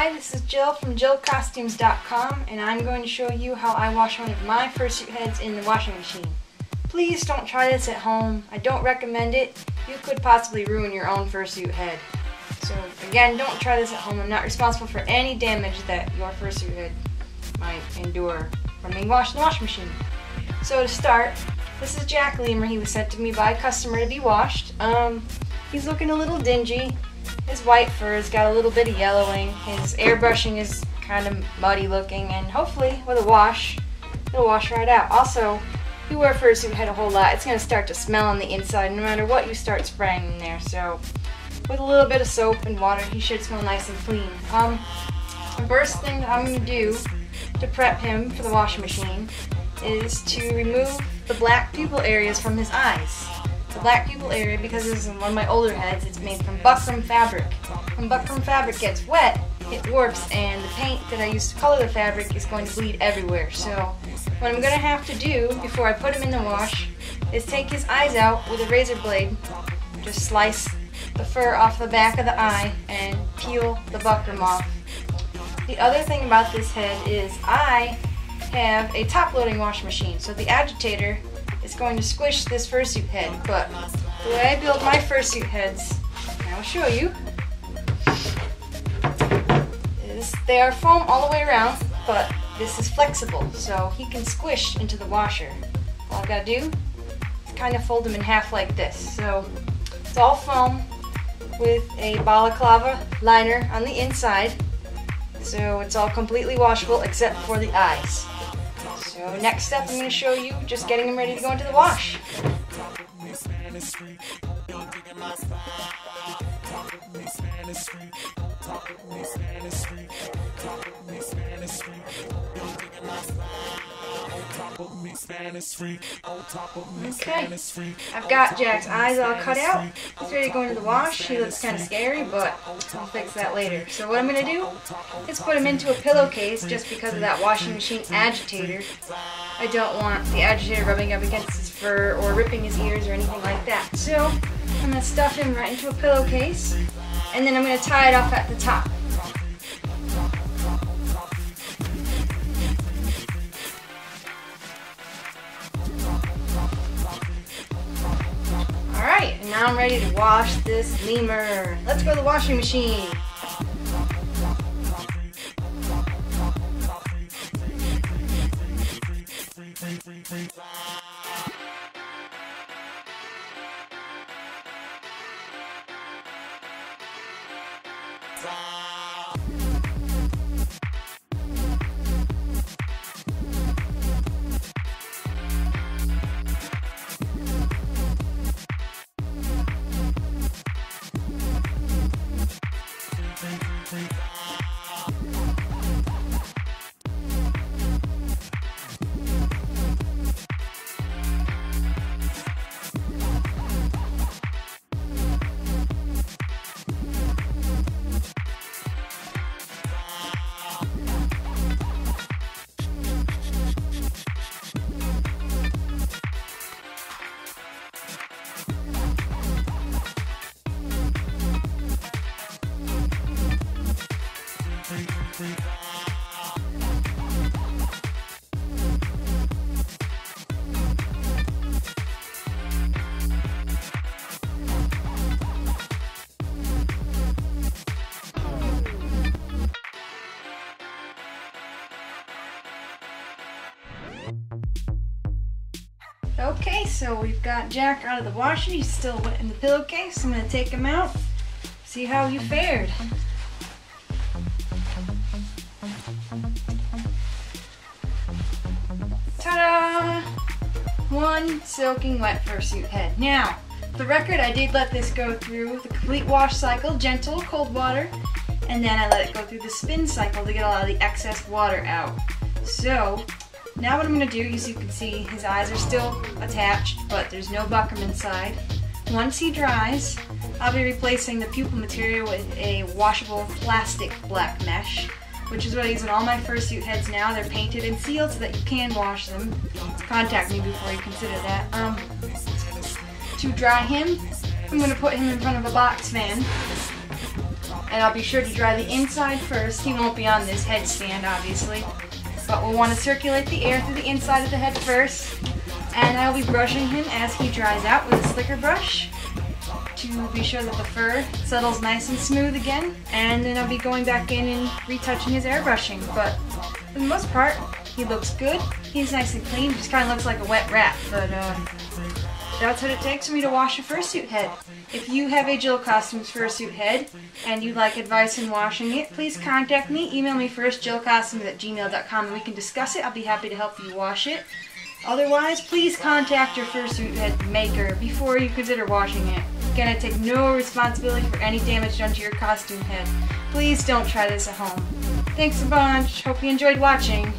Hi, this is Jill from JILLCOSTUMES.com, and I'm going to show you how I wash one of my fursuit heads in the washing machine. Please don't try this at home. I don't recommend it. You could possibly ruin your own fursuit head. So again, don't try this at home. I'm not responsible for any damage that your fursuit head might endure from being washed in the washing machine. So to start, this is Jack Lemur. He was sent to me by a customer to be washed. He's looking a little dingy. His white fur has got a little bit of yellowing. His airbrushing is kind of muddy looking, and hopefully with a wash, it'll wash right out. Also, if you wear a fursuit head a whole lot, it's going to start to smell on the inside no matter what you start spraying in there. So with a little bit of soap and water, he should smell nice and clean. The first thing that I'm going to do to prep him for the washing machine is to remove the black pupil areas from his eyes. The black pupil area, because this is one of my older heads, it's made from buckram fabric. When buckram fabric gets wet, it warps, and the paint that I used to color the fabric is going to bleed everywhere. So what I'm going to have to do before I put him in the wash is take his eyes out with a razor blade, just slice the fur off the back of the eye and peel the buckram off. The other thing about this head is I have a top-loading washing machine, so the agitator is going to squish this fursuit head, but the way I build my fursuit heads, and I'll show you, is they are foam all the way around, but this is flexible, so he can squish into the washer. All I've got to do is kind of fold them in half like this. So it's all foam with a balaclava liner on the inside, so it's all completely washable except for the eyes. So next step, I'm going to show you just getting them ready to go into the wash. Okay, I've got Jack's eyes all cut out. He's ready to go into the wash. He looks kind of scary, but I'll fix that later. So what I'm going to do is put him into a pillowcase just because of that washing machine agitator. I don't want the agitator rubbing up against his fur or ripping his ears or anything like that. So I'm going to stuff him right into a pillowcase, and then I'm going to tie it off at the top. Alright, and now I'm ready to wash this lemur. Let's go to the washing machine. Okay, so we've got Jack out of the washer. He's still wet in the pillowcase. I'm going to take him out, see how he fared. Ta-da! One soaking wet fursuit head. Now, for the record, I did let this go through the complete wash cycle, gentle, cold water, and then I let it go through the spin cycle to get a lot of the excess water out. So, now what I'm going to do, as you can see, his eyes are still attached, but there's no buckram inside. Once he dries, I'll be replacing the pupil material with a washable plastic black mesh, which is what I use in all my fursuit heads now. They're painted and sealed so that you can wash them. Contact me before you consider that. To dry him, I'm going to put him in front of a box fan. And I'll be sure to dry the inside first. He won't be on this headstand, obviously. But we'll want to circulate the air through the inside of the head first. And I'll be brushing him as he dries out with a slicker brush to be sure that the fur settles nice and smooth again. And then I'll be going back in and retouching his airbrushing. But for the most part, he looks good. He's nice and clean. Just kind of looks like a wet rat. But that's what it takes for me to wash a fursuit head. If you have a Jill Costumes fursuit head and you'd like advice in washing it, please contact me. Email me first, jillcostumes@gmail.com, and we can discuss it. I'll be happy to help you wash it. Otherwise, please contact your fursuit head maker before you consider washing it. Again, I take no responsibility for any damage done to your costume head. Please don't try this at home. Thanks a bunch. Hope you enjoyed watching.